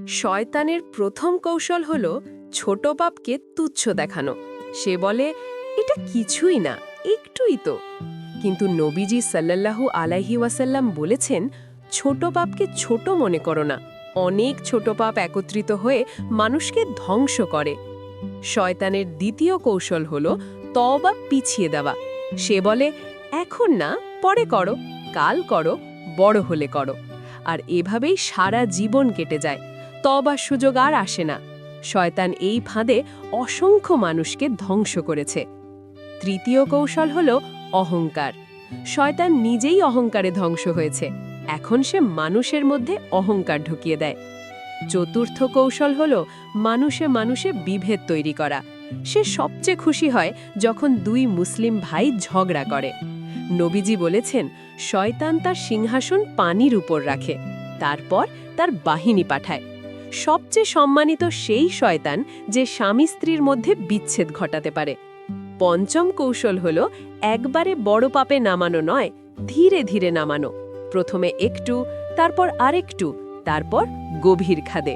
শয়তানের প্রথম কৌশল হল ছোট পাপকে তুচ্ছ দেখানো। সে বলে, এটা কিছুই না, একটুই তো। কিন্তু নবীজি সাল্লাল্লাহু আলাইহি ওয়াসাল্লাম বলেছেন, ছোট পাপকে ছোট মনে করো না, অনেক ছোট পাপ একত্রিত হয়ে মানুষকে ধ্বংস করে। শয়তানের দ্বিতীয় কৌশল হল তওবা পিছিয়ে দেওয়া। সে বলে, এখন না, পরে করো, কাল করো, বড় হলে করো। আর এভাবেই সারা জীবন কেটে যায়, তওবার সুযোগ আর আসে না। শয়তান এই ফাঁদে অসংখ্য মানুষকে ধ্বংস করেছে। তৃতীয় কৌশল হল অহংকার। শয়তান নিজেই অহংকারে ধ্বংস হয়েছে, এখন সে মানুষের মধ্যে অহংকার ঢুকিয়ে দেয়। চতুর্থ কৌশল হল মানুষে মানুষে বিভেদ তৈরি করা। সে সবচেয়ে খুশি হয় যখন দুই মুসলিম ভাই ঝগড়া করে। নবীজি বলেছেন, শয়তান তার সিংহাসন পানির উপর রাখে, তারপর তার বাহিনী পাঠায়। সবচেয়ে সম্মানিত সেই শয়তান যে স্বামী স্ত্রীর মধ্যে বিচ্ছেদ ঘটাতে পারে। পঞ্চম কৌশল হল একবারে বড় পাপে নামানো নয়, ধীরে ধীরে নামানো। প্রথমে একটু, তারপর আরেকটু, তারপর গভীর খাদে।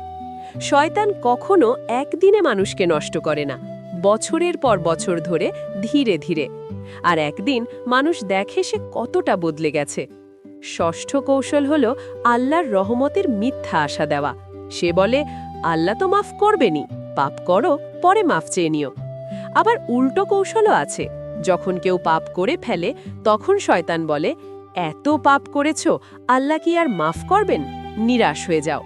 শয়তান কখনো একদিনে মানুষকে নষ্ট করে না, বছরের পর বছর ধরে ধীরে ধীরে। আর একদিন মানুষ দেখে সে কতটা বদলে গেছে। ষষ্ঠ কৌশল হল আল্লাহর রহমতের মিথ্যা আশা দেওয়া। সে বলে, আল্লাহ তো মাফ করবেনি, পাপ করো, পরে মাফ চেয়ে নিও। আবার উল্টো কৌশলও আছে। যখন কেউ পাপ করে ফেলে, তখন শয়তান বলে, এত পাপ করেছ, আল্লাহ কি আর মাফ করবেন? নিরাশ হয়ে যাও।